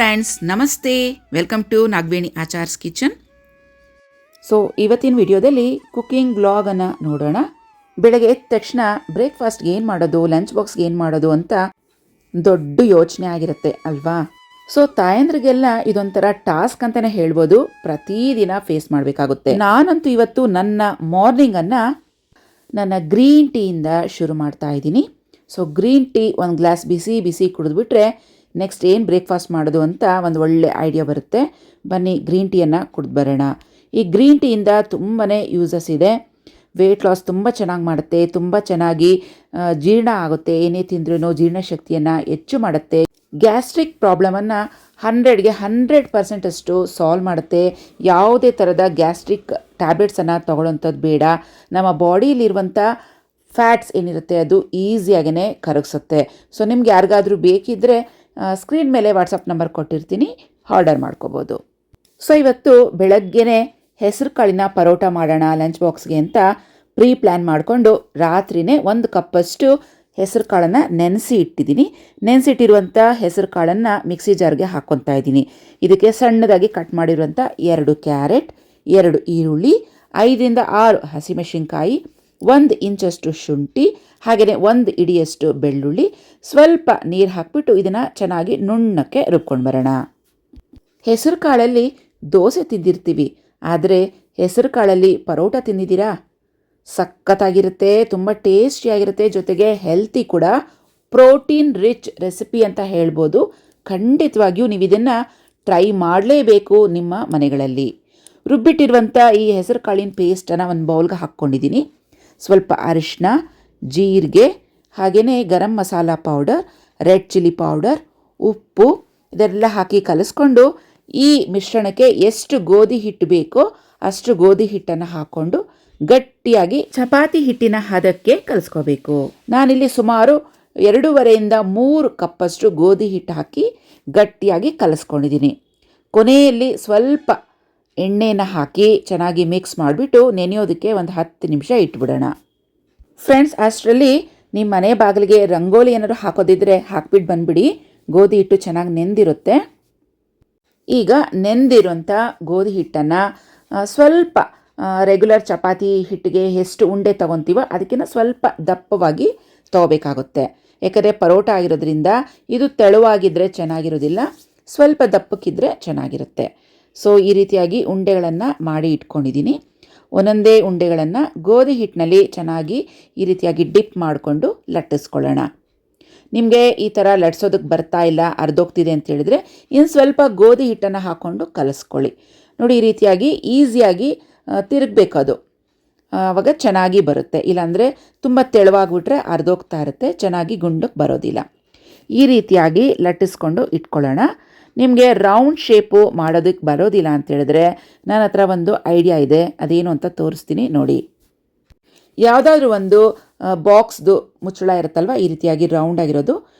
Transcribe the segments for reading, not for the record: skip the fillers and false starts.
Friends, ನಮಸ್ತೆ. Welcome to Nagaveni Achar's kitchen. So ಇವತ್ತಿನ ವಿಡಿಯೋದಲ್ಲಿ ಕುಕಿಂಗ್ ವ್ಲಾಗನ್ನು ನೋಡೋಣ. ಬೆಳಗ್ಗೆ ಎದ್ದ ತಕ್ಷಣ ಬ್ರೇಕ್ಫಾಸ್ಟ್ಗೆ ಏನು ಮಾಡೋದು, ಲಂಚ್ ಬಾಕ್ಸ್ಗೆ ಏನು ಮಾಡೋದು ಅಂತ ದೊಡ್ಡ ಯೋಚನೆ ಆಗಿರುತ್ತೆ ಅಲ್ವಾ. ಸೊ ತಾಯಂದ್ರಿಗೆಲ್ಲ ಇದೊಂಥರ ಟಾಸ್ಕ್ ಅಂತಲೇ ಹೇಳ್ಬೋದು. ಪ್ರತಿದಿನ ಫೇಸ್ ಮಾಡಬೇಕಾಗುತ್ತೆ. ನಾನಂತೂ ಇವತ್ತು ನನ್ನ ಮಾರ್ನಿಂಗನ್ನು ನನ್ನ ಗ್ರೀನ್ ಟೀಯಿಂದ ಶುರು ಮಾಡ್ತಾ ಇದ್ದೀನಿ. ಸೊ ಗ್ರೀನ್ ಟೀ ಒಂದು ಗ್ಲಾಸ್ ಬಿಸಿ ಬಿಸಿ ಕುಡಿದ್ಬಿಟ್ರೆ ನೆಕ್ಸ್ಟ್ ಏನು ಬ್ರೇಕ್ಫಾಸ್ಟ್ ಮಾಡೋದು ಅಂತ ಒಂದು ಒಳ್ಳೆ ಐಡಿಯಾ ಬರುತ್ತೆ. ಬನ್ನಿ ಗ್ರೀನ್ ಟೀಯನ್ನು ಕುಡಿದು ಬರೋಣ. ಈ ಗ್ರೀನ್ ಟೀಯಿಂದ ತುಂಬಾ ಯೂಸಸ್ ಇದೆ. ವೆಯ್ಟ್ ಲಾಸ್ ತುಂಬ ಚೆನ್ನಾಗಿ ಮಾಡುತ್ತೆ, ತುಂಬ ಚೆನ್ನಾಗಿ ಜೀರ್ಣ ಆಗುತ್ತೆ. ಏನೇ ತಿಂದ್ರೂ ಜೀರ್ಣಶಕ್ತಿಯನ್ನು ಹೆಚ್ಚು ಮಾಡುತ್ತೆ. ಗ್ಯಾಸ್ಟ್ರಿಕ್ ಪ್ರಾಬ್ಲಮನ್ನು 100ಗೆ 100% ಅಷ್ಟು ಸಾಲ್ವ್ ಮಾಡುತ್ತೆ. ಯಾವುದೇ ಥರದ ಗ್ಯಾಸ್ಟ್ರಿಕ್ ಟ್ಯಾಬ್ಲೆಟ್ಸನ್ನು ತೊಗೊಳ್ಳೋಂಥದ್ದು ಬೇಡ. ನಮ್ಮ ಬಾಡಿಲಿರುವಂಥ ಫ್ಯಾಟ್ಸ್ ಏನಿರುತ್ತೆ ಅದು ಈಸಿಯಾಗೇ ಕರಗಿಸುತ್ತೆ. ಸೊ ನಿಮ್ಗೆ ಯಾರಿಗಾದರೂ ಬೇಕಿದ್ದರೆ ಸ್ಕ್ರೀನ್ ಮೇಲೆ ವಾಟ್ಸಪ್ ನಂಬರ್ ಕೊಟ್ಟಿರ್ತೀನಿ, ಆರ್ಡರ್ ಮಾಡ್ಕೋಬೋದು. ಸೊ ಇವತ್ತು ಬೆಳಗ್ಗೆನೇ ಹೆಸರು ಕಾಳಿನ ಪರೋಟ ಮಾಡೋಣ ಲಂಚ್ ಬಾಕ್ಸ್ಗೆ ಅಂತ ಪ್ಲಾನ್ ಮಾಡಿಕೊಂಡು ರಾತ್ರಿನೇ 1 ಕಪ್ಪಷ್ಟು ಹೆಸರು ಕಾಳನ್ನು ನೆನೆಸಿ ಇಟ್ಟಿದ್ದೀನಿ. ನೆನೆಸಿಟ್ಟಿರುವಂಥ ಹೆಸರು ಕಾಳನ್ನು ಮಿಕ್ಸಿ ಜಾರ್ಗೆ ಹಾಕ್ಕೊತಾ ಇದ್ದೀನಿ. ಇದಕ್ಕೆ ಸಣ್ಣದಾಗಿ ಕಟ್ ಮಾಡಿರುವಂಥ 2 ಕ್ಯಾರೆಟ್, 2 ಈರುಳ್ಳಿ, 5ರಿಂದ 6 ಹಸಿಮೆಣಸಿನ್ಕಾಯಿ, 1 ಇಂಚಷ್ಟು ಶುಂಠಿ, ಹಾಗೆಯೇ 1 ಇಡಿಯಷ್ಟು ಬೆಳ್ಳುಳ್ಳಿ, ಸ್ವಲ್ಪ ನೀರು ಹಾಕಿಬಿಟ್ಟು ಇದನ್ನು ಚೆನ್ನಾಗಿ ನುಣ್ಣಕ್ಕೆ ರುಬ್ಕೊಂಡು ಬರೋಣ. ಹೆಸರು ಕಾಳಲ್ಲಿ ದೋಸೆ ತಿಂದಿರ್ತೀವಿ, ಆದರೆ ಹೆಸರು ಕಾಳಲ್ಲಿ ಪರೋಟ ತಿಂದಿದ್ದೀರಾ? ಸಖತ್ತಾಗಿರುತ್ತೆ, ತುಂಬ ಟೇಸ್ಟಿಯಾಗಿರುತ್ತೆ, ಜೊತೆಗೆ ಹೆಲ್ತಿ ಕೂಡ. ಪ್ರೋಟೀನ್ ರಿಚ್ ರೆಸಿಪಿ ಅಂತ ಹೇಳ್ಬೋದು. ಖಂಡಿತವಾಗಿಯೂ ನೀವು ಇದನ್ನು ಟ್ರೈ ಮಾಡಲೇಬೇಕು ನಿಮ್ಮ ಮನೆಗಳಲ್ಲಿ. ರುಬ್ಬಿಟ್ಟಿರುವಂಥ ಈ ಹೆಸರು ಕಾಳಿನ ಪೇಸ್ಟನ್ನು ಒಂದು ಬೌಲ್ಗೆ ಹಾಕ್ಕೊಂಡಿದ್ದೀನಿ. ಸ್ವಲ್ಪ ಅರಿಶಿನ, ಜೀರಿಗೆ, ಹಾಗೆಯೇ garam masala powder, red chilli powder, ಉಪ್ಪು ಇದೆಲ್ಲ ಹಾಕಿ ಕಲಿಸ್ಕೊಂಡು ಈ ಮಿಶ್ರಣಕ್ಕೆ ಎಷ್ಟು ಗೋಧಿ ಹಿಟ್ಟು ಬೇಕೋ ಅಷ್ಟು ಗೋಧಿ ಹಿಟ್ಟನ್ನು ಹಾಕ್ಕೊಂಡು ಗಟ್ಟಿಯಾಗಿ ಚಪಾತಿ ಹಿಟ್ಟಿನ ಹದಕ್ಕೆ ಕಲಿಸ್ಕೋಬೇಕು. ನಾನಿಲ್ಲಿ ಸುಮಾರು 2.5ರಿಂದ 3 ಕಪ್ಪಷ್ಟು ಗೋಧಿ ಹಿಟ್ಟು ಹಾಕಿ ಗಟ್ಟಿಯಾಗಿ ಕಲಿಸ್ಕೊಂಡಿದ್ದೀನಿ. ಕೊನೆಯಲ್ಲಿ ಸ್ವಲ್ಪ ಎಣ್ಣೆನ ಹಾಕಿ ಚೆನ್ನಾಗಿ ಮಿಕ್ಸ್ ಮಾಡಿಬಿಟ್ಟು ನೆನೆಯೋದಕ್ಕೆ ಒಂದು 10 ನಿಮಿಷ ಇಟ್ಬಿಡೋಣ. ಫ್ರೆಂಡ್ಸ್, ಅಷ್ಟರಲ್ಲಿ ನಿಮ್ಮ ಮನೆ ಬಾಗಿಲಿಗೆ ರಂಗೋಲಿ ಏನಾದ್ರು ಹಾಕೋದಿದ್ರೆ ಹಾಕ್ಬಿಟ್ಟು ಬಂದುಬಿಡಿ. ಗೋಧಿ ಹಿಟ್ಟು ಚೆನ್ನಾಗಿ ನೆಂದಿರುತ್ತೆ. ಈಗ ನೆಂದಿರುವಂಥ ಗೋಧಿ ಹಿಟ್ಟನ್ನು ಸ್ವಲ್ಪ ರೆಗ್ಯುಲರ್ ಚಪಾತಿ ಹಿಟ್ಟಿಗೆ ಎಷ್ಟು ಉಂಡೆ ತೊಗೊತೀವೋ ಅದಕ್ಕಿಂತ ಸ್ವಲ್ಪ ದಪ್ಪವಾಗಿ ತೊಗೋಬೇಕಾಗುತ್ತೆ. ಯಾಕಂದರೆ ಪರೋಟ ಆಗಿರೋದ್ರಿಂದ ಇದು ತೆಳುವಾಗಿದ್ದರೆ ಚೆನ್ನಾಗಿರೋದಿಲ್ಲ, ಸ್ವಲ್ಪ ದಪ್ಪಕ್ಕಿದ್ರೆ ಚೆನ್ನಾಗಿರುತ್ತೆ. ಸೊ ಈ ರೀತಿಯಾಗಿ ಉಂಡೆಗಳನ್ನು ಮಾಡಿ ಇಟ್ಕೊಂಡಿದ್ದೀನಿ. ಒಂದೊಂದೇ ಉಂಡೆಗಳನ್ನು ಗೋಧಿ ಹಿಟ್ಟಿನಲ್ಲಿ ಚೆನ್ನಾಗಿ ಈ ರೀತಿಯಾಗಿ ಡಿಪ್ ಮಾಡಿಕೊಂಡು ಲಟ್ಟಿಸ್ಕೊಳ್ಳೋಣ. ನಿಮಗೆ ಈ ಥರ ಲಟ್ಸೋದಕ್ಕೆ ಬರ್ತಾ ಇಲ್ಲ, ಅರ್ಧೋಗ್ತಿದೆ ಅಂತ ಹೇಳಿದ್ರೆ ಇನ್ನು ಸ್ವಲ್ಪ ಗೋಧಿ ಹಿಟ್ಟನ್ನು ಹಾಕ್ಕೊಂಡು ಕಲಿಸ್ಕೊಳ್ಳಿ. ನೋಡಿ, ಈ ರೀತಿಯಾಗಿ ಈಸಿಯಾಗಿ ತಿರುಗಬೇಕದು, ಆವಾಗ ಚೆನ್ನಾಗಿ ಬರುತ್ತೆ. ಇಲ್ಲಾಂದರೆ ತುಂಬ ತೆಳುವಾಗಿಬಿಟ್ರೆ ಅರ್ಧೋಗ್ತಾ ಇರುತ್ತೆ, ಚೆನ್ನಾಗಿ ಗುಂಡಕ್ಕೆ ಬರೋದಿಲ್ಲ. ಈ ರೀತಿಯಾಗಿ ಲಟ್ಟಿಸ್ಕೊಂಡು ಇಟ್ಕೊಳ್ಳೋಣ. ನಿಮಗೆ ರೌಂಡ್ ಶೇಪು ಮಾಡೋದಕ್ಕೆ ಬರೋದಿಲ್ಲ ಅಂತೇಳಿದ್ರೆ ನನ್ನ ಹತ್ರ ಒಂದು ಐಡಿಯಾ ಇದೆ, ಅದೇನು ಅಂತ ತೋರಿಸ್ತೀನಿ ನೋಡಿ. ಯಾವುದಾದ್ರೂ ಒಂದು ಬಾಕ್ಸ್ದು ಮುಚ್ಚಳ ಇರುತ್ತಲ್ವ, ಈ ರೀತಿಯಾಗಿ ರೌಂಡ್ ಆಗಿರೋದು,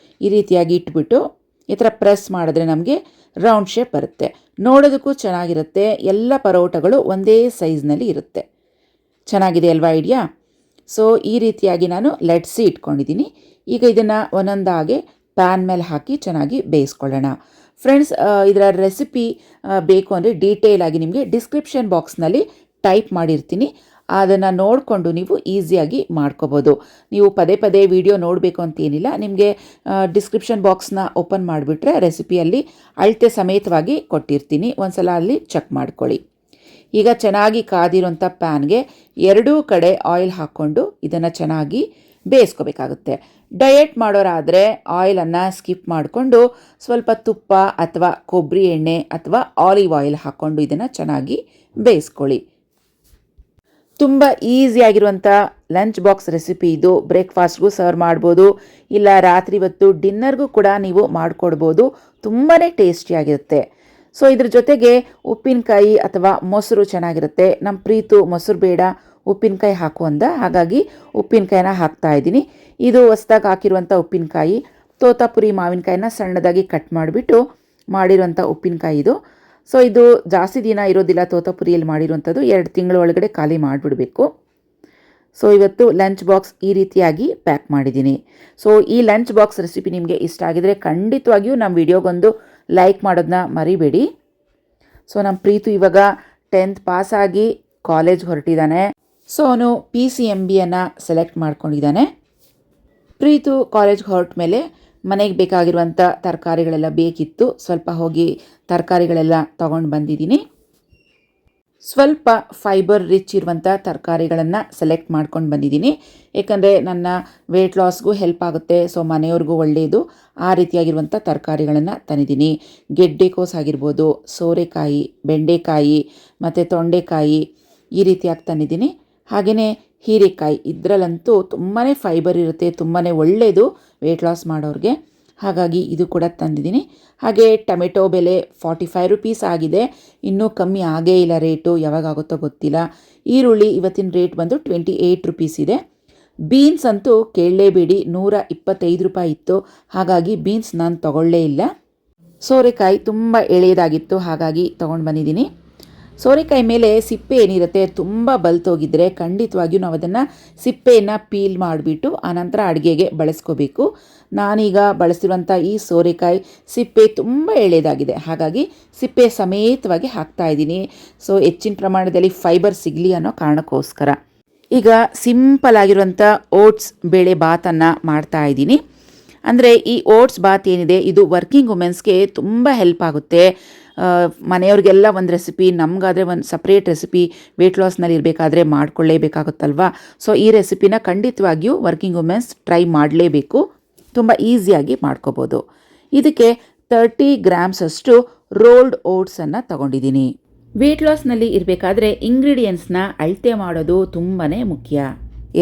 ಈ ರೀತಿಯಾಗಿ ಇಟ್ಬಿಟ್ಟು ಈ ಥರ ಪ್ರೆಸ್ ಮಾಡಿದ್ರೆ ನಮಗೆ ರೌಂಡ್ ಶೇಪ್ ಬರುತ್ತೆ. ನೋಡೋದಕ್ಕೂ ಚೆನ್ನಾಗಿರುತ್ತೆ. ಎಲ್ಲ ಪರೋಟಗಳು ಒಂದೇ ಸೈಜ್ನಲ್ಲಿ ಇರುತ್ತೆ. ಚೆನ್ನಾಗಿದೆ ಅಲ್ವಾ ಐಡಿಯಾ? ಸೊ ಈ ರೀತಿಯಾಗಿ ನಾನು ಲಟ್ಸಿ ಇಟ್ಕೊಂಡಿದ್ದೀನಿ. ಈಗ ಇದನ್ನು ಒಂದೊಂದಾಗೆ ಪ್ಯಾನ್ ಮೇಲೆ ಹಾಕಿ ಚೆನ್ನಾಗಿ ಬೇಯಿಸ್ಕೊಳ್ಳೋಣ. ಫ್ರೆಂಡ್ಸ್, ಇದರ ರೆಸಿಪಿ ಬೇಕು ಅಂದರೆ ಡೀಟೇಲ್ ಆಗಿ ನಿಮಗೆ ಡಿಸ್ಕ್ರಿಪ್ಷನ್ ಬಾಕ್ಸ್ನಲ್ಲಿ ಟೈಪ್ ಮಾಡಿರ್ತೀನಿ. ಅದನ್ನು ನೋಡಿಕೊಂಡು ನೀವು ಈಸಿಯಾಗಿ ಮಾಡ್ಕೋಬೋದು. ನೀವು ಪದೇ ಪದೇ ವಿಡಿಯೋ ನೋಡಬೇಕು ಅಂತೇನಿಲ್ಲ. ನಿಮಗೆ ಡಿಸ್ಕ್ರಿಪ್ಷನ್ ಬಾಕ್ಸ್ನ ಓಪನ್ ಮಾಡಿಬಿಟ್ರೆ ರೆಸಿಪಿಯಲ್ಲಿ ಅಳತೆ ಸಮೇತವಾಗಿ ಕೊಟ್ಟಿರ್ತೀನಿ, ಒಂದು ಸಲ ಅಲ್ಲಿ ಚೆಕ್ ಮಾಡ್ಕೊಳ್ಳಿ. ಈಗ ಚೆನ್ನಾಗಿ ಕಾದಿರೋಂಥ ಪ್ಯಾನ್ಗೆ 2 ಕಡೆ ಆಯಿಲ್ ಹಾಕ್ಕೊಂಡು ಇದನ್ನು ಚೆನ್ನಾಗಿ ಬೇಯಿಸ್ಕೋಬೇಕಾಗುತ್ತೆ. ಡಯಟ್ ಮಾಡೋರಾದರೆ ಆಯಿಲನ್ನು ಸ್ಕಿಪ್ ಮಾಡಿಕೊಂಡು ಸ್ವಲ್ಪ ತುಪ್ಪ ಅಥವಾ ಕೊಬ್ಬರಿ ಎಣ್ಣೆ ಅಥವಾ ಆಲಿವ್ ಆಯಿಲ್ ಹಾಕ್ಕೊಂಡು ಇದನ್ನು ಚೆನ್ನಾಗಿ ಬೇಯಿಸ್ಕೊಳ್ಳಿ. ತುಂಬ ಈಸಿಯಾಗಿರುವಂಥ ಲಂಚ್ ಬಾಕ್ಸ್ ರೆಸಿಪಿ ಇದು. ಬ್ರೇಕ್ಫಾಸ್ಟ್ಗೂ ಸರ್ವ್ ಮಾಡ್ಬೋದು, ಇಲ್ಲ ರಾತ್ರಿ ಹೊತ್ತು ಡಿನ್ನರ್ಗೂ ಕೂಡ ನೀವು ಮಾಡಿಕೊಡ್ಬೋದು. ತುಂಬಾ ಟೇಸ್ಟಿಯಾಗಿರುತ್ತೆ. ಸೊ ಇದ್ರ ಜೊತೆಗೆ ಉಪ್ಪಿನಕಾಯಿ ಅಥವಾ ಮೊಸರು ಚೆನ್ನಾಗಿರುತ್ತೆ. ನಮ್ಮ ಪ್ರೀತು ಮೊಸರು ಬೇಡ, ಉಪ್ಪಿನಕಾಯಿ ಹಾಕು ಅಂದ, ಹಾಗಾಗಿ ಉಪ್ಪಿನಕಾಯಿನ ಹಾಕ್ತಾ ಇದ್ದೀನಿ. ಇದು ಹೊಸ್ದಾಗಿ ಹಾಕಿರುವಂಥ ಉಪ್ಪಿನಕಾಯಿ, ತೋತಾಪುರಿ ಮಾವಿನಕಾಯಿನ ಸಣ್ಣದಾಗಿ ಕಟ್ ಮಾಡಿಬಿಟ್ಟು ಮಾಡಿರುವಂಥ ಉಪ್ಪಿನಕಾಯಿ ಇದು. ಸೊ ಇದು ಜಾಸ್ತಿ ದಿನ ಇರೋದಿಲ್ಲ, ತೋತಾಪುರಿಯಲ್ಲಿ ಮಾಡಿರುವಂಥದ್ದು. 2 ತಿಂಗಳ ಒಳಗಡೆ ಖಾಲಿ ಮಾಡಿಬಿಡಬೇಕು. ಸೊ ಇವತ್ತು ಲಂಚ್ ಬಾಕ್ಸ್ ಈ ರೀತಿಯಾಗಿ ಪ್ಯಾಕ್ ಮಾಡಿದ್ದೀನಿ. ಸೊ ಈ ಲಂಚ್ ಬಾಕ್ಸ್ ರೆಸಿಪಿ ನಿಮಗೆ ಇಷ್ಟ ಆಗಿದರೆ ಖಂಡಿತವಾಗಿಯೂ ನಮ್ಮ ವಿಡಿಯೋಗೊಂದು ಲೈಕ್ ಮಾಡೋದನ್ನ ಮರಿಬೇಡಿ. ಸೊ ನಮ್ಮ ಪ್ರೀತು ಇವಾಗ 10th ಪಾಸಾಗಿ ಕಾಲೇಜ್ ಹೊರಟಿದ್ದಾನೆ. ಸೊ ಅವನು PCMBಯನ್ನು ಸೆಲೆಕ್ಟ್ ಮಾಡ್ಕೊಂಡಿದ್ದಾನೆ. ಪ್ರೀತು ಕಾಲೇಜ್ಗೆ ಹೊರಟ ಮೇಲೆ ಮನೆಗೆ ಬೇಕಾಗಿರುವಂಥ ತರಕಾರಿಗಳೆಲ್ಲ ಬೇಕಿತ್ತು. ಸ್ವಲ್ಪ ಹೋಗಿ ತರಕಾರಿಗಳೆಲ್ಲ ತೊಗೊಂಡು ಬಂದಿದ್ದೀನಿ. ಸ್ವಲ್ಪ ಫೈಬರ್ ರಿಚ್ ಇರುವಂಥ ತರಕಾರಿಗಳನ್ನು ಸೆಲೆಕ್ಟ್ ಮಾಡ್ಕೊಂಡು ಬಂದಿದ್ದೀನಿ. ಏಕೆಂದರೆ ನನ್ನ ವೆಯ್ಟ್ ಲಾಸ್ಗೂ ಹೆಲ್ಪ್ ಆಗುತ್ತೆ, ಸೊ ಮನೆಯವ್ರಿಗೂ ಒಳ್ಳೆಯದು. ಆ ರೀತಿಯಾಗಿರುವಂಥ ತರಕಾರಿಗಳನ್ನು ತಂದಿದ್ದೀನಿ. ಗೆಡ್ಡೆಕೋಸು ಆಗಿರ್ಬೋದು, ಸೋರೆಕಾಯಿ, ಬೆಂಡೆಕಾಯಿ ಮತ್ತು ತೊಂಡೆಕಾಯಿ ಈ ರೀತಿಯಾಗಿ ತಂದಿದ್ದೀನಿ. ಹಾಗೆಯೇ ಹೀರೆಕಾಯಿ, ಇದರಲ್ಲಂತೂ ತುಂಬಾ ಫೈಬರ್ ಇರುತ್ತೆ, ತುಂಬಾ ಒಳ್ಳೆಯದು ವೆಯ್ಟ್ ಲಾಸ್ ಮಾಡೋರಿಗೆ. ಹಾಗಾಗಿ ಇದು ಕೂಡ ತಂದಿದ್ದೀನಿ. ಹಾಗೆ ಟೊಮೆಟೊ ಬೆಲೆ 45 ರೂಪೀಸ್ ಆಗಿದೆ. ಇನ್ನೂ ಕಮ್ಮಿ ಆಗೇ ಇಲ್ಲ ರೇಟು, ಯಾವಾಗ ಆಗುತ್ತೋ ಗೊತ್ತಿಲ್ಲ. ಈರುಳ್ಳಿ ಇವತ್ತಿನ ರೇಟ್ ಬಂದು 28 ರೂಪೀಸ್ ಇದೆ. ಬೀನ್ಸ್ ಅಂತೂ ಕೇಳಲೇಬೇಡಿ, 125 ರೂಪಾಯಿ ಇತ್ತು. ಹಾಗಾಗಿ ಬೀನ್ಸ್ ನಾನು ತೊಗೊಳ್ಳೇ ಇಲ್ಲ. ಸೋರೆಕಾಯಿ ತುಂಬ ಎಳೆಯದಾಗಿತ್ತು, ಹಾಗಾಗಿ ತೊಗೊಂಡು ಬಂದಿದ್ದೀನಿ. ಸೋರೆಕಾಯಿ ಮೇಲೆ ಸಿಪ್ಪೆ ಏನಿರುತ್ತೆ ತುಂಬ ಬಲ್ತೋಗಿದ್ರೆ ಖಂಡಿತವಾಗಿಯೂ ನಾವು ಅದನ್ನು ಸಿಪ್ಪೆಯನ್ನು ಪೀಲ್ ಮಾಡಿಬಿಟ್ಟು ಆನಂತರ ಅಡುಗೆಗೆ ಬಳಸ್ಕೋಬೇಕು. ನಾನೀಗ ಬಳಸ್ತಿರುವಂಥ ಈ ಸೋರೆಕಾಯಿ ಸಿಪ್ಪೆ ತುಂಬ ಎಳೆದಾಗಿದೆ, ಹಾಗಾಗಿ ಸಿಪ್ಪೆ ಸಮೇತವಾಗಿ ಹಾಕ್ತಾಯಿದ್ದೀನಿ. ಸೊ ಹೆಚ್ಚಿನ ಪ್ರಮಾಣದಲ್ಲಿ ಫೈಬರ್ ಸಿಗಲಿ ಅನ್ನೋ ಕಾರಣಕ್ಕೋಸ್ಕರ. ಈಗ ಸಿಂಪಲ್ ಆಗಿರುವಂಥ ಓಟ್ಸ್ ಬೇಳೆ ಬಾತನ್ನು ಮಾಡ್ತಾಯಿದ್ದೀನಿ. ಅಂದರೆ ಈ ಓಟ್ಸ್ ಬಾತ್ ಏನಿದೆ ಇದು ವರ್ಕಿಂಗ್ ವುಮೆನ್ಸ್ಗೆ ತುಂಬ ಹೆಲ್ಪ್ ಆಗುತ್ತೆ. ಮನೆಯವ್ರಿಗೆಲ್ಲ ಒಂದು ರೆಸಿಪಿ, ನಮಗಾದರೆ ಒಂದು ಸಪ್ರೇಟ್ ರೆಸಿಪಿ ವೆಯ್ಟ್ ಲಾಸ್ನಲ್ಲಿ ಇರಬೇಕಾದ್ರೆ ಮಾಡ್ಕೊಳ್ಳೇಬೇಕಾಗುತ್ತಲ್ವ. ಸೊ ಈ ರೆಸಿಪಿನ ಖಂಡಿತವಾಗಿಯೂ ವರ್ಕಿಂಗ್ ವುಮೆನ್ಸ್ ಟ್ರೈ ಮಾಡಲೇಬೇಕು. ತುಂಬ ಈಸಿಯಾಗಿ ಮಾಡ್ಕೋಬೋದು. ಇದಕ್ಕೆ 30 ಗ್ರಾಮ್ಸಷ್ಟು ರೋಲ್ಡ್ ಓಟ್ಸನ್ನು ತಗೊಂಡಿದ್ದೀನಿ. ವೆಯ್ಟ್ ಲಾಸ್ನಲ್ಲಿ ಇರಬೇಕಾದ್ರೆ ಇಂಗ್ರೀಡಿಯೆಂಟ್ಸ್ನ ಅಳತೆ ಮಾಡೋದು ತುಂಬಾ ಮುಖ್ಯ.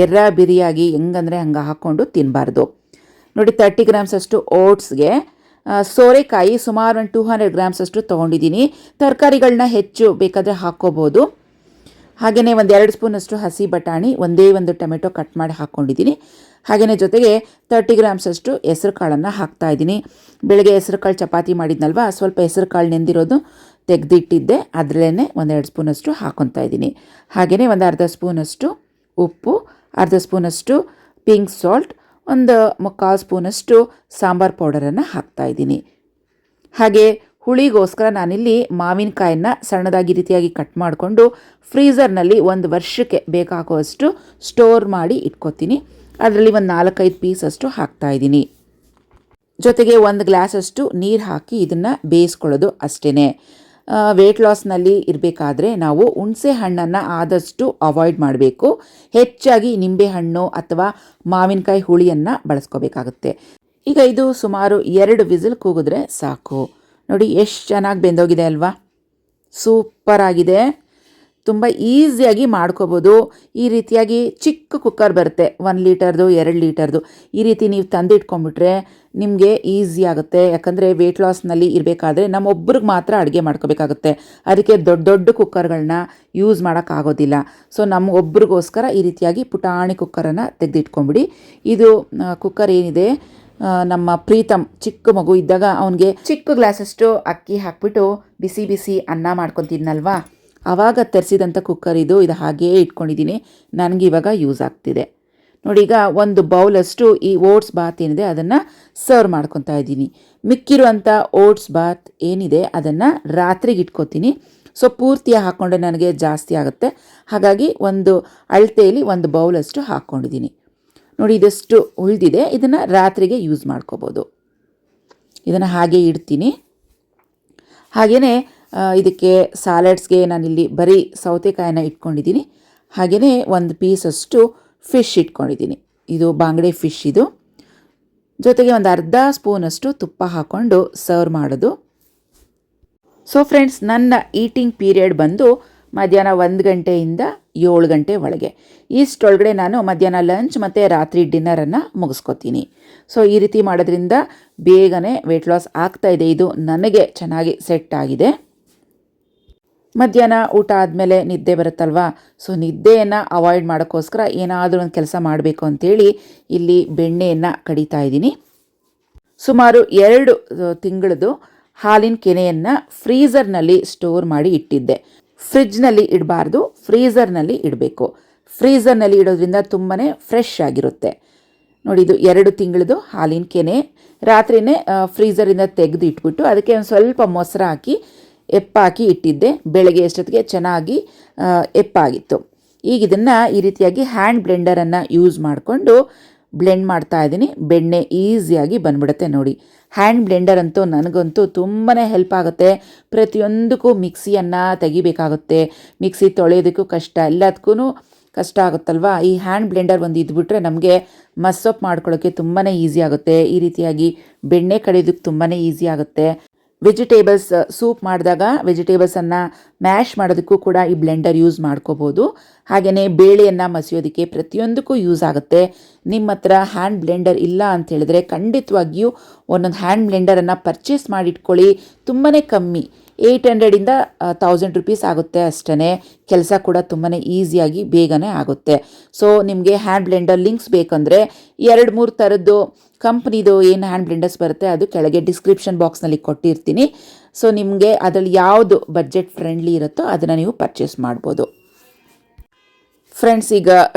ಎರ್ರ ಬಿರಿಯಾಗಿ ಹೆಂಗಂದರೆ ಹಂಗೆ ಹಾಕ್ಕೊಂಡು ತಿನ್ನಬಾರ್ದು. ನೋಡಿ 30 ಗ್ರಾಮ್ಸಷ್ಟು ಓಟ್ಸ್ಗೆ ಸೋರೆಕಾಯಿ ಸುಮಾರು ಒಂದು 200 ಗ್ರಾಮ್ಸಷ್ಟು ತೊಗೊಂಡಿದ್ದೀನಿ. ತರಕಾರಿಗಳನ್ನ ಹೆಚ್ಚು ಬೇಕಾದರೆ ಹಾಕ್ಕೋಬೋದು. ಹಾಗೆಯೇ ಒಂದು 2 ಸ್ಪೂನಷ್ಟು ಹಸಿ ಬಟಾಣಿ, ಒಂದೇ ಒಂದು ಟೊಮೆಟೊ ಕಟ್ ಮಾಡಿ ಹಾಕ್ಕೊಂಡಿದ್ದೀನಿ. ಹಾಗೆಯೇ ಜೊತೆಗೆ 30 ಗ್ರಾಮ್ಸಷ್ಟು ಹೆಸರು ಕಾಳನ್ನು ಹಾಕ್ತಾಯಿದ್ದೀನಿ. ಬೆಳಗ್ಗೆ ಹೆಸರು ಕಾಳು ಚಪಾತಿ ಮಾಡಿದ್ನಲ್ವ, ಸ್ವಲ್ಪ ಹೆಸರು ಕಾಳು ನೆಂದಿರೋದು ತೆಗೆದಿಟ್ಟಿದ್ದೆ, ಅದರಲ್ಲೇ ಒಂದು 2 ಸ್ಪೂನಷ್ಟು ಹಾಕ್ಕೊತಾ ಇದ್ದೀನಿ. ಹಾಗೆಯೇ ಒಂದು ಅರ್ಧ ಸ್ಪೂನಷ್ಟು ಉಪ್ಪು, ಅರ್ಧ ಸ್ಪೂನಷ್ಟು ಪಿಂಕ್ ಸಾಲ್ಟ್, ಒಂದು 3/4 ಸ್ಪೂನಷ್ಟು ಸಾಂಬಾರು ಪೌಡರನ್ನು ಹಾಕ್ತಾಯಿದ್ದೀನಿ. ಹಾಗೆ ಹುಳಿಗೋಸ್ಕರ ನಾನಿಲ್ಲಿ ಮಾವಿನಕಾಯನ್ನು ಸಣ್ಣದಾಗಿ ರೀತಿಯಾಗಿ ಕಟ್ ಮಾಡಿಕೊಂಡು ಫ್ರೀಝರ್ನಲ್ಲಿ 1 ವರ್ಷಕ್ಕೆ ಬೇಕಾಗುವಷ್ಟು ಸ್ಟೋರ್ ಮಾಡಿ ಇಟ್ಕೊತೀನಿ. ಅದರಲ್ಲಿ ಒಂದು 4-5 ಪೀಸಷ್ಟು ಹಾಕ್ತಾಯಿದ್ದೀನಿ. ಜೊತೆಗೆ 1 ಗ್ಲಾಸಷ್ಟು ನೀರು ಹಾಕಿ ಇದನ್ನು ಬೇಯಿಸ್ಕೊಳ್ಳೋದು ಅಷ್ಟೇ. ವೆಯ್ಟ್ ಲಾಸ್ನಲ್ಲಿ ಇರಬೇಕಾದ್ರೆ ನಾವು ಹುಣಸೆ ಹಣ್ಣನ್ನು ಆದಷ್ಟು ಅವಾಯ್ಡ್ ಮಾಡಬೇಕು. ಹೆಚ್ಚಾಗಿ ನಿಂಬೆಹಣ್ಣು ಅಥವಾ ಮಾವಿನಕಾಯಿ ಹುಳಿಯನ್ನು ಬಳಸ್ಕೋಬೇಕಾಗುತ್ತೆ. ಈಗ ಇದು ಸುಮಾರು 2 ವಿಸಿಲ್ ಕೂಗಿದ್ರೆ ಸಾಕು. ನೋಡಿ ಎಷ್ಟು ಚೆನ್ನಾಗಿ ಬೆಂದೋಗಿದೆ ಅಲ್ವಾ, ಸೂಪರ್ ಆಗಿದೆ. ತುಂಬ ಈಸಿಯಾಗಿ ಮಾಡ್ಕೋಬೋದು. ಈ ರೀತಿಯಾಗಿ ಚಿಕ್ಕ ಕುಕ್ಕರ್ ಬರುತ್ತೆ, 1 ಲೀಟರ್ದು 2 ಲೀಟರ್ದು. ಈ ರೀತಿ ನೀವು ತಂದಿಟ್ಕೊಂಡ್ಬಿಟ್ರೆ ನಿಮಗೆ ಈಸಿ ಆಗುತ್ತೆ. ಯಾಕಂದರೆ ವೆಯ್ಟ್ ಲಾಸ್ನಲ್ಲಿ ಇರಬೇಕಾದ್ರೆ ನಮ್ಮೊಬ್ರಿಗೆ ಮಾತ್ರ ಅಡುಗೆ ಮಾಡ್ಕೋಬೇಕಾಗುತ್ತೆ. ಅದಕ್ಕೆ ದೊಡ್ಡ ದೊಡ್ಡ ಕುಕ್ಕರ್ಗಳನ್ನ ಯೂಸ್ ಮಾಡೋಕ್ಕಾಗೋದಿಲ್ಲ. ಸೊ ನಮಗೊಬ್ರಿಗೋಸ್ಕರ ಈ ರೀತಿಯಾಗಿ ಪುಟಾಣಿ ಕುಕ್ಕರನ್ನು ತೆಗೆದಿಟ್ಕೊಂಬಿಡಿ. ಇದು ಕುಕ್ಕರ್ ಏನಿದೆ, ನಮ್ಮ ಪ್ರೀತಮ್ ಚಿಕ್ಕ ಮಗು ಇದ್ದಾಗ ಅವನಿಗೆ ಚಿಕ್ಕ ಗ್ಲಾಸಷ್ಟು ಅಕ್ಕಿ ಹಾಕ್ಬಿಟ್ಟು ಬಿಸಿ ಬಿಸಿ ಅನ್ನ ಮಾಡ್ಕೊತಿದ್ನಲ್ವಾ, ಆವಾಗ ತರಿಸಿದಂಥ ಕುಕ್ಕರ್ ಇದು ಹಾಗೇ ಇಟ್ಕೊಂಡಿದ್ದೀನಿ. ನನಗೆ ಇವಾಗ ಯೂಸ್ ಆಗ್ತಿದೆ. ನೋಡಿ, ಈಗ 1 ಬೌಲಷ್ಟು ಈ ಓಟ್ಸ್ ಬಾತ್ ಏನಿದೆ ಅದನ್ನು ಸರ್ವ್ ಮಾಡ್ಕೊತಾ ಇದ್ದೀನಿ. ಮಿಕ್ಕಿರುವಂಥ ಓಟ್ಸ್ ಬಾತ್ ಏನಿದೆ ಅದನ್ನು ರಾತ್ರಿಗೆ ಇಟ್ಕೊತೀನಿ. ಸೊ ಪೂರ್ತಿಯಾಗಿ ಹಾಕ್ಕೊಂಡ್ರೆ ನನಗೆ ಜಾಸ್ತಿ ಆಗುತ್ತೆ. ಹಾಗಾಗಿ ಒಂದು ಅಳತೆಯಲ್ಲಿ 1 ಬೌಲಷ್ಟು ಹಾಕ್ಕೊಂಡಿದ್ದೀನಿ. ನೋಡಿ, ಇದಷ್ಟು ಉಳಿದಿದೆ, ಇದನ್ನು ರಾತ್ರಿಗೆ ಯೂಸ್ ಮಾಡ್ಕೋಬೋದು. ಇದನ್ನು ಹಾಗೆ ಇಡ್ತೀನಿ. ಹಾಗೆಯೇ ಇದಕ್ಕೆ ಸಾಲಡ್ಸ್ಗೆ ನಾನಿಲ್ಲಿ ಬರೀ ಸೌತೆಕಾಯಿನ ಇಟ್ಕೊಂಡಿದ್ದೀನಿ. ಹಾಗೆಯೇ 1 ಪೀಸಷ್ಟು ಫಿಶ್ ಇಟ್ಕೊಂಡಿದ್ದೀನಿ. ಇದು ಬಾಂಗಡೆ ಫಿಶ್ ಇದು. ಜೊತೆಗೆ ಒಂದು ಅರ್ಧ ಸ್ಪೂನಷ್ಟು ತುಪ್ಪ ಹಾಕ್ಕೊಂಡು ಸರ್ವ್ ಮಾಡೋದು. ಸೊ ಫ್ರೆಂಡ್ಸ್, ನನ್ನ ಈಟಿಂಗ್ ಪೀರಿಯಡ್ ಬಂದು ಮಧ್ಯಾಹ್ನ 1 ಗಂಟೆಯಿಂದ 7 ಗಂಟೆ ಒಳಗೆ. ಇಷ್ಟೊಳಗಡೆ ನಾನು ಮಧ್ಯಾಹ್ನ ಲಂಚ್ ಮತ್ತು ರಾತ್ರಿ ಡಿನ್ನರನ್ನು ಮುಗಿಸ್ಕೊತೀನಿ. ಸೊ ಈ ರೀತಿ ಮಾಡೋದ್ರಿಂದ ಬೇಗನೆ ವೆಯ್ಟ್ ಲಾಸ್ ಆಗ್ತಾಯಿದೆ. ಇದು ನನಗೆ ಚೆನ್ನಾಗಿ ಸೆಟ್ ಆಗಿದೆ. ಮಧ್ಯಾಹ್ನ ಊಟ ಆದಮೇಲೆ ನಿದ್ದೆ ಬರುತ್ತಲ್ವಾ, ಸೊ ನಿದ್ದೆಯನ್ನು ಅವಾಯ್ಡ್ ಮಾಡೋಕ್ಕೋಸ್ಕರ ಏನಾದರೂ ಒಂದು ಕೆಲಸ ಮಾಡಬೇಕು ಅಂಥೇಳಿ ಇಲ್ಲಿ ಬೆಣ್ಣೆಯನ್ನು ಕಡಿತಾ ಇದ್ದೀನಿ. ಸುಮಾರು 2 ತಿಂಗಳದು ಹಾಲಿನ ಕೆನೆಯನ್ನು ಫ್ರೀಝರ್ನಲ್ಲಿ ಸ್ಟೋರ್ ಮಾಡಿ ಇಟ್ಟಿದ್ದೆ. ಫ್ರಿಡ್ಜ್ನಲ್ಲಿ ಇಡಬಾರ್ದು, ಫ್ರೀಝರ್ನಲ್ಲಿ ಇಡಬೇಕು. ಫ್ರೀಝರ್ನಲ್ಲಿ ಇಡೋದ್ರಿಂದ ತುಂಬಾ ಫ್ರೆಶ್ ಆಗಿರುತ್ತೆ. ನೋಡಿ ಇದು 2 ತಿಂಗಳದು ಹಾಲಿನ ಕೆನೆ. ರಾತ್ರಿನೇ ಫ್ರೀಝರಿಂದ ತೆಗೆದು ಇಟ್ಬಿಟ್ಟು ಅದಕ್ಕೆ ಒಂದು ಸ್ವಲ್ಪ ಮೊಸರು ಹಾಕಿ ಎಪ್ಪಾಕಿ ಇಟ್ಟಿದ್ದೆ. ಬೆಳಗ್ಗೆ ಎಷ್ಟೊತ್ತಿಗೆ ಚೆನ್ನಾಗಿ ಎಪ್ಪಾಗಿತ್ತು. ಈಗ ಇದನ್ನು ಈ ರೀತಿಯಾಗಿ ಹ್ಯಾಂಡ್ ಬ್ಲೆಂಡರನ್ನು ಯೂಸ್ ಮಾಡಿಕೊಂಡು ಬ್ಲೆಂಡ್ ಮಾಡ್ತಾ ಇದ್ದೀನಿ. ಬೆಣ್ಣೆ ಈಸಿಯಾಗಿ ಬಂದ್ಬಿಡುತ್ತೆ ನೋಡಿ. ಹ್ಯಾಂಡ್ ಬ್ಲೆಂಡರ್ ಅಂತೂ ನನಗಂತೂ ತುಂಬಾ ಹೆಲ್ಪ್ ಆಗುತ್ತೆ. ಪ್ರತಿಯೊಂದಕ್ಕೂ ಮಿಕ್ಸಿಯನ್ನು ತೆಗಿಬೇಕಾಗುತ್ತೆ, ಮಿಕ್ಸಿ ತೊಳೆಯೋದಕ್ಕೂ ಕಷ್ಟ, ಎಲ್ಲದಕ್ಕೂ ಕಷ್ಟ ಆಗುತ್ತಲ್ವಾ. ಈ ಹ್ಯಾಂಡ್ ಬ್ಲೆಂಡರ್ ಒಂದು ಇದ್ಬಿಟ್ರೆ ನಮಗೆ ಮಸ್ಸೊಪ್ ಮಾಡ್ಕೊಳ್ಳೋಕ್ಕೆ ತುಂಬಾ ಈಸಿ ಆಗುತ್ತೆ. ಈ ರೀತಿಯಾಗಿ ಬೆಣ್ಣೆ ಕಡಿಯೋದಕ್ಕೆ ತುಂಬಾ ಈಸಿ ಆಗುತ್ತೆ. ವೆಜಿಟೇಬಲ್ಸ್ ಸೂಪ್ ಮಾಡಿದಾಗ ವೆಜಿಟೇಬಲ್ಸನ್ನು ಮ್ಯಾಶ್ ಮಾಡೋದಕ್ಕೂ ಕೂಡ ಈ ಬ್ಲೆಂಡರ್ ಯೂಸ್ ಮಾಡ್ಕೋಬೋದು. ಹಾಗೆಯೇ ಬೇಳೆಯನ್ನು ಮಸಿಯೋದಕ್ಕೆ ಪ್ರತಿಯೊಂದಕ್ಕೂ ಯೂಸ್ ಆಗುತ್ತೆ. ನಿಮ್ಮ ಹತ್ರ ಹ್ಯಾಂಡ್ ಬ್ಲೆಂಡರ್ ಇಲ್ಲ ಅಂತ ಹೇಳಿದ್ರೆ ಖಂಡಿತವಾಗಿಯೂ ಒಂದೊಂದು ಹ್ಯಾಂಡ್ ಬ್ಲೆಂಡರನ್ನು ಪರ್ಚೇಸ್ ಮಾಡಿಟ್ಕೊಳ್ಳಿ. ತುಂಬಾ ಕಮ್ಮಿ, 800ಇಂದ 1000 ರೂಪೀಸ್ ಆಗುತ್ತೆ ಅಷ್ಟೇ. ಕೆಲಸ ಕೂಡ ತುಂಬಾ ಈಸಿಯಾಗಿ ಬೇಗನೆ ಆಗುತ್ತೆ. ಸೊ ನಿಮಗೆ ಹ್ಯಾಂಡ್ ಬ್ಲೆಂಡರ್ ಲಿಂಕ್ಸ್ ಬೇಕಂದರೆ 2-3 ಥರದ್ದು ಕಂಪ್ನಿದು ಏನು ಹ್ಯಾಂಡ್ ಬ್ಲೆಂಡರ್ಸ್ ಬರುತ್ತೆ ಅದು ಕೆಳಗೆ ಡಿಸ್ಕ್ರಿಪ್ಷನ್ ಬಾಕ್ಸ್ನಲ್ಲಿ ಕೊಟ್ಟಿರ್ತೀನಿ. ಸೊ ನಿಮಗೆ ಅದರಲ್ಲಿ ಯಾವುದು ಬಡ್ಜೆಟ್ ಫ್ರೆಂಡ್ಲಿ ಇರುತ್ತೋ ಅದನ್ನು ನೀವು ಪರ್ಚೇಸ್ ಮಾಡ್ಬೋದು. ಫ್ರೆಂಡ್ಸ್, ಈಗ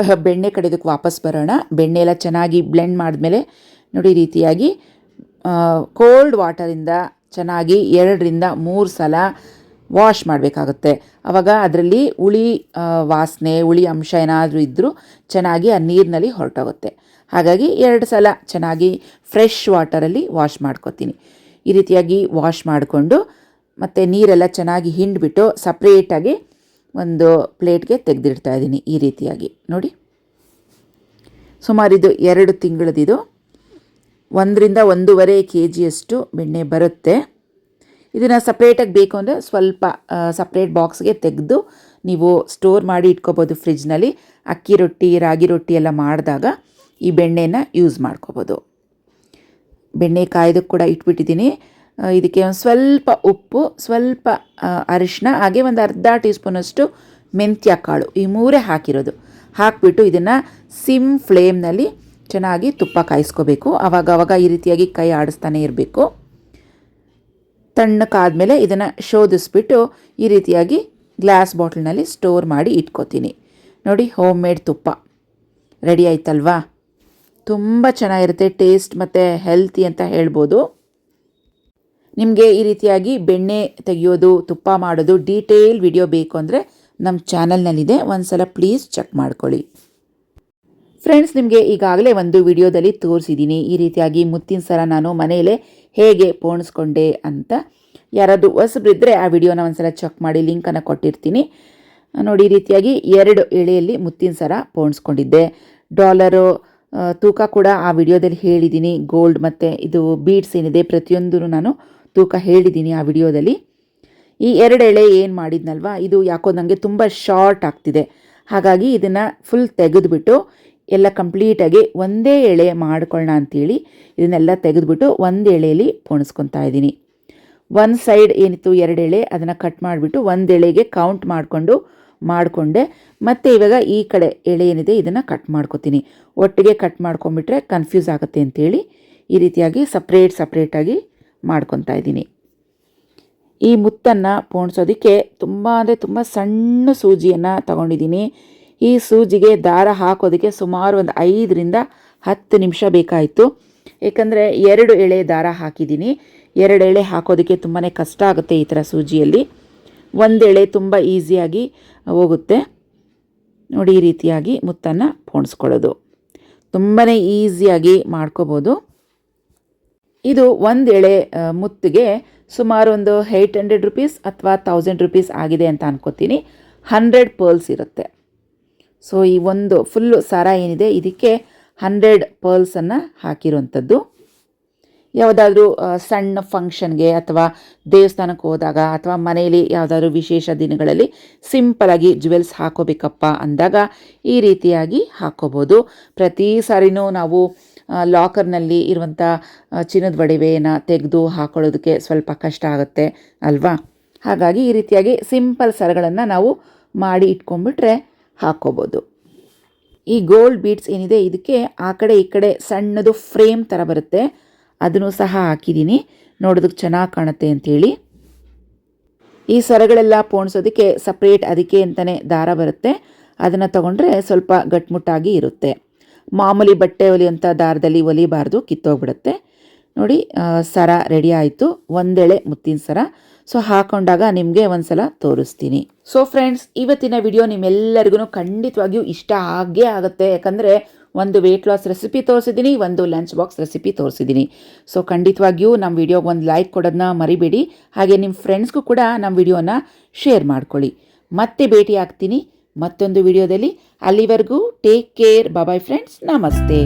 ಬೆಣ್ಣೆ ಕಡಿಯೋದಕ್ಕೆ ವಾಪಸ್ ಬರೋಣ. ಬೆಣ್ಣೆ ಎಲ್ಲ ಚೆನ್ನಾಗಿ ಬ್ಲೆಂಡ್ ಮಾಡಿದ್ಮೇಲೆ ನೋಡಿ ಈ ರೀತಿಯಾಗಿ ಕೋಲ್ಡ್ ವಾಟರಿಂದ ಚೆನ್ನಾಗಿ 2-3 ಸಲ ವಾಶ್ ಮಾಡಬೇಕಾಗುತ್ತೆ. ಆವಾಗ ಅದರಲ್ಲಿ ಹುಳಿ ವಾಸನೆ, ಹುಳಿ ಅಂಶ ಏನಾದರೂ ಇದ್ದರೂ ಚೆನ್ನಾಗಿ ಆ ನೀರಿನಲ್ಲಿ ಹೊರಟೋಗುತ್ತೆ. ಹಾಗಾಗಿ 2 ಸಲ ಚೆನ್ನಾಗಿ ಫ್ರೆಶ್ ವಾಟರಲ್ಲಿ ವಾಶ್ ಮಾಡ್ಕೊತೀನಿ. ಈ ರೀತಿಯಾಗಿ ವಾಶ್ ಮಾಡಿಕೊಂಡು ಮತ್ತು ನೀರೆಲ್ಲ ಚೆನ್ನಾಗಿ ಹಿಂಡಿಬಿಟ್ಟು ಸಪ್ರೇಟಾಗಿ ಒಂದು ಪ್ಲೇಟ್ಗೆ ತೆಗೆದಿಡ್ತಾ ಇದ್ದೀನಿ. ಈ ರೀತಿಯಾಗಿ ನೋಡಿ, ಸುಮಾರು ಇದು 2 ತಿಂಗಳದಿದು 1-1.5 kgಯಷ್ಟು ಬೆಣ್ಣೆ ಬರುತ್ತೆ. ಇದನ್ನು ಸಪ್ರೇಟಾಗಿ ಬೇಕು ಅಂದರೆ ಸ್ವಲ್ಪ ಸಪ್ರೇಟ್ ಬಾಕ್ಸ್ಗೆ ತೆಗೆದು ನೀವು ಸ್ಟೋರ್ ಮಾಡಿ ಇಟ್ಕೋಬೋದು ಫ್ರಿಜ್ನಲ್ಲಿ. ಅಕ್ಕಿ ರೊಟ್ಟಿ, ರಾಗಿ ರೊಟ್ಟಿ ಎಲ್ಲ ಮಾಡಿದಾಗ ಈ ಬೆಣ್ಣೆನ ಯೂಸ್ ಮಾಡ್ಕೋಬೋದು. ಬೆಣ್ಣೆ ಕಾಯೋದಕ್ಕೆ ಕೂಡ ಇಟ್ಬಿಟ್ಟಿದ್ದೀನಿ. ಇದಕ್ಕೆ ಒಂದು ಸ್ವಲ್ಪ ಉಪ್ಪು, ಸ್ವಲ್ಪ ಅರಿಶಿನ, ಹಾಗೆ ಒಂದು ಅರ್ಧ ಟೀ ಸ್ಪೂನಷ್ಟು ಮೆಂತ್ಯ ಕಾಳು, ಈ 3 ಹಾಕಿರೋದು. ಹಾಕಿಬಿಟ್ಟು ಇದನ್ನು ಸಿಮ್ ಫ್ಲೇಮ್ನಲ್ಲಿ ಚೆನ್ನಾಗಿ ತುಪ್ಪ ಕಾಯಿಸ್ಕೋಬೇಕು. ಆವಾಗ ಈ ರೀತಿಯಾಗಿ ಕೈ ಆಡಿಸ್ತಾನೆ ಇರಬೇಕು. ತಣ್ಣಕ್ಕಾದಮೇಲೆ ಇದನ್ನು ಶೋಧಿಸ್ಬಿಟ್ಟು ಈ ರೀತಿಯಾಗಿ ಗ್ಲಾಸ್ ಬಾಟ್ಲ್ನಲ್ಲಿ ಸ್ಟೋರ್ ಮಾಡಿ ಇಟ್ಕೋತೀನಿ. ನೋಡಿ, ಹೋಮ್ ಮೇಡ್ ತುಪ್ಪ ರೆಡಿ ಆಯ್ತಲ್ವಾ. ತುಂಬ ಚೆನ್ನಾಗಿರುತ್ತೆ, ಟೇಸ್ಟ್ ಮತ್ತು ಹೆಲ್ತಿ ಅಂತ ಹೇಳ್ಬೋದು. ನಿಮಗೆ ಈ ರೀತಿಯಾಗಿ ಬೆಣ್ಣೆ ತೆಗೆಯೋದು, ತುಪ್ಪ ಮಾಡೋದು ಡೀಟೇಲ್ ವಿಡಿಯೋ ಬೇಕು ಅಂದರೆ ನಮ್ಮ ಚಾನಲ್ನಲ್ಲಿದೆ, ಒಂದು ಸಲ ಪ್ಲೀಸ್ ಚೆಕ್ ಮಾಡ್ಕೊಳ್ಳಿ. ಫ್ರೆಂಡ್ಸ್, ನಿಮಗೆ ಈಗಾಗಲೇ ಒಂದು ವಿಡಿಯೋದಲ್ಲಿ ತೋರಿಸಿದ್ದೀನಿ ಈ ರೀತಿಯಾಗಿ ಮುತ್ತಿನ ಸರ ನಾನು ಮನೆಯಲ್ಲೇ ಹೇಗೆ ಪೋಣಿಸ್ಕೊಂಡೆ ಅಂತ. ಯಾರಾದರೂ ಹೊಸಬ್ರಿದ್ದರೆ ಆ ವಿಡಿಯೋನ ಒಂದು ಸಲ ಚೆಕ್ ಮಾಡಿ, ಲಿಂಕನ್ನು ಕೊಟ್ಟಿರ್ತೀನಿ ನೋಡಿ. ಈ ರೀತಿಯಾಗಿ 2 ಎಳೆಯಲ್ಲಿ ಮುತ್ತಿನ ಸರ ಪೋಣಿಸ್ಕೊಂಡಿದ್ದೆ. ಡಾಲರು ತೂಕ ಕೂಡ ಆ ವಿಡಿಯೋದಲ್ಲಿ ಹೇಳಿದ್ದೀನಿ. ಗೋಲ್ಡ್ ಮತ್ತು ಇದು ಬೀಡ್ಸ್ ಏನಿದೆ ಪ್ರತಿಯೊಂದೂ ನಾನು ತೂಕ ಹೇಳಿದ್ದೀನಿ ಆ ವಿಡಿಯೋದಲ್ಲಿ. ಈ 2 ಎಳೆ ಏನು ಮಾಡಿದ್ನಲ್ವ, ಇದು ಯಾಕೋ ನನಗೆ ತುಂಬ ಶಾರ್ಟ್ ಆಗ್ತಿದೆ. ಹಾಗಾಗಿ ಇದನ್ನು ಫುಲ್ ತೆಗೆದುಬಿಟ್ಟು ಎಲ್ಲ ಕಂಪ್ಲೀಟಾಗಿ ಒಂದೇ ಎಳೆ ಮಾಡ್ಕೊಳ್ಳೋಣ ಅಂಥೇಳಿ ಇದನ್ನೆಲ್ಲ ತೆಗೆದುಬಿಟ್ಟು ಒಂದು ಎಳೆಯಲ್ಲಿ ಪೋಣಿಸ್ಕೊತಾ ಇದ್ದೀನಿ. ಒಂದು ಸೈಡ್ ಏನಿತ್ತು 2 ಎಳೆ ಅದನ್ನು ಕಟ್ ಮಾಡಿಬಿಟ್ಟು ಒಂದು ಎಳೆಗೆ ಕೌಂಟ್ ಮಾಡಿಕೊಂಡೆ. ಮತ್ತು ಇವಾಗ ಈ ಕಡೆ ಎಳೆ ಏನಿದೆ ಇದನ್ನು ಕಟ್ ಮಾಡ್ಕೊತೀನಿ. ಒಟ್ಟಿಗೆ ಕಟ್ ಮಾಡ್ಕೊಂಬಿಟ್ರೆ ಕನ್ಫ್ಯೂಸ್ ಆಗುತ್ತೆ ಅಂಥೇಳಿ ಈ ರೀತಿಯಾಗಿ ಸಪ್ರೇಟಾಗಿ ಮಾಡ್ಕೊತಾ ಇದ್ದೀನಿ. ಈ ಮುತ್ತನ್ನು ಪೋಣಿಸೋದಕ್ಕೆ ತುಂಬ ಅಂದರೆ ತುಂಬ ಸಣ್ಣ ಸೂಜಿಯನ್ನು ತಗೊಂಡಿದ್ದೀನಿ. ಈ ಸೂಜಿಗೆ ದಾರ ಹಾಕೋದಕ್ಕೆ ಸುಮಾರು ಒಂದು 5-10 ನಿಮಿಷ ಬೇಕಾಯಿತು. ಏಕೆಂದರೆ 2 ಎಳೆ ದಾರ ಹಾಕಿದ್ದೀನಿ. 2 ಎಳೆ ಹಾಕೋದಕ್ಕೆ ತುಂಬಾ ಕಷ್ಟ ಆಗುತ್ತೆ ಈ ಥರ ಸೂಜಿಯಲ್ಲಿ. 1 ಎಳೆ ತುಂಬ ಈಸಿಯಾಗಿ ಹೋಗುತ್ತೆ ನೋಡಿ. ಈ ರೀತಿಯಾಗಿ ಮುತ್ತನ್ನು ಪೋಣಿಸ್ಕೊಳ್ಳೋದು ತುಂಬಾ ಈಸಿಯಾಗಿ ಮಾಡ್ಕೋಬೋದು. ಇದು 1 ಎಳೆ ಮುತ್ತಿಗೆ ಸುಮಾರು ಒಂದು 800 ರೂಪೀಸ್ ಅಥವಾ 1000 ರೂಪೀಸ್ ಆಗಿದೆ ಅಂತ ಅನ್ಕೋತೀನಿ. 100 ಪರ್ಲ್ಸ್ ಇರುತ್ತೆ. ಸೊ ಈ ಒಂದು ಫುಲ್ಲು ಸರ ಏನಿದೆ ಇದಕ್ಕೆ 100 ಪರ್ಲ್ಸನ್ನು ಹಾಕಿರುವಂಥದ್ದು. ಯಾವುದಾದ್ರೂ ಸಣ್ಣ ಫಂಕ್ಷನ್ಗೆ ಅಥವಾ ದೇವಸ್ಥಾನಕ್ಕೆ ಹೋದಾಗ ಅಥವಾ ಮನೆಯಲ್ಲಿ ಯಾವುದಾದ್ರೂ ವಿಶೇಷ ದಿನಗಳಲ್ಲಿ ಸಿಂಪಲಾಗಿ ಜ್ಯುವೆಲ್ಸ್ ಹಾಕೋಬೇಕಪ್ಪ ಅಂದಾಗ ಈ ರೀತಿಯಾಗಿ ಹಾಕೋಬೋದು. ಪ್ರತಿ ಸಾರಿನೂ ನಾವು ಲಾಕರ್ನಲ್ಲಿ ಇರುವಂಥ ಚಿನ್ನದ ಒಡವೆಯನ್ನು ತೆಗೆದು ಹಾಕೊಳ್ಳೋದಕ್ಕೆ ಸ್ವಲ್ಪ ಕಷ್ಟ ಆಗುತ್ತೆ ಅಲ್ವಾ. ಹಾಗಾಗಿ ಈ ರೀತಿಯಾಗಿ ಸಿಂಪಲ್ ಸರಗಳನ್ನು ನಾವು ಮಾಡಿ ಇಟ್ಕೊಂಡ್ಬಿಟ್ರೆ ಹಾಕ್ಕೋಬೋದು. ಈ ಗೋಲ್ಡ್ ಬೀಡ್ಸ್ ಏನಿದೆ ಇದಕ್ಕೆ ಆ ಕಡೆ ಈ ಕಡೆ ಸಣ್ಣದು ಫ್ರೇಮ್ ಥರ ಬರುತ್ತೆ, ಅದನ್ನು ಸಹ ಹಾಕಿದ್ದೀನಿ ನೋಡೋದಕ್ಕೆ ಚೆನ್ನಾಗಿ ಕಾಣುತ್ತೆ ಅಂಥೇಳಿ. ಈ ಸರಗಳೆಲ್ಲ ಪೋಣಿಸೋದಕ್ಕೆ ಸಪ್ರೇಟ್ ಅದಕ್ಕೆ ಅಂತಲೇ ದಾರ ಬರುತ್ತೆ, ಅದನ್ನು ತಗೊಂಡ್ರೆ ಸ್ವಲ್ಪ ಗಟ್ಮುಟ್ಟಾಗಿ ಇರುತ್ತೆ. ಮಾಮೂಲಿ ಬಟ್ಟೆ ಹೊಲಿಯುವಂಥ ದಾರದಲ್ಲಿ ಹೊಲಿಬಾರ್ದು, ಕಿತ್ತೋಗ್ಬಿಡುತ್ತೆ. ನೋಡಿ ಸರ ರೆಡಿ ಆಯಿತು, ಒಂದೆಳೆ ಮುತ್ತಿನ ಸರ. ಸೊ ಹಾಕೊಂಡಾಗ ನಿಮಗೆ ಒಂದ್ಸಲ ತೋರಿಸ್ತೀನಿ. ಸೊ ಫ್ರೆಂಡ್ಸ್, ಇವತ್ತಿನ ವಿಡಿಯೋ ನಿಮ್ಮೆಲ್ಲರಿಗೂ ಖಂಡಿತವಾಗಿಯೂ ಇಷ್ಟ ಆಗೇ ಆಗುತ್ತೆ. ಯಾಕಂದರೆ ಒಂದು ವೆಯ್ಟ್ ಲಾಸ್ ರೆಸಿಪಿ ತೋರಿಸಿದ್ದೀನಿ, ಒಂದು ಲಂಚ್ ಬಾಕ್ಸ್ ರೆಸಿಪಿ ತೋರಿಸಿದ್ದೀನಿ. ಸೊ ಖಂಡಿತವಾಗಿಯೂ ನಮ್ಮ ವಿಡಿಯೋಗೆ ಒಂದು ಲೈಕ್ ಕೊಡೋದನ್ನ ಮರಿಬೇಡಿ. ಹಾಗೆ ನಿಮ್ಮ ಫ್ರೆಂಡ್ಸ್ಗೂ ಕೂಡ ನಮ್ಮ ವಿಡಿಯೋನ ಶೇರ್ ಮಾಡ್ಕೊಳ್ಳಿ. ಮತ್ತೆ ಭೇಟಿ ಆಗ್ತೀನಿ ಮತ್ತೊಂದು ವಿಡಿಯೋದಲ್ಲಿ. ಅಲ್ಲಿವರೆಗೂ ಟೇಕ್ ಕೇರ್. ಬಾಯ್ ಫ್ರೆಂಡ್ಸ್, ನಮಸ್ತೆ.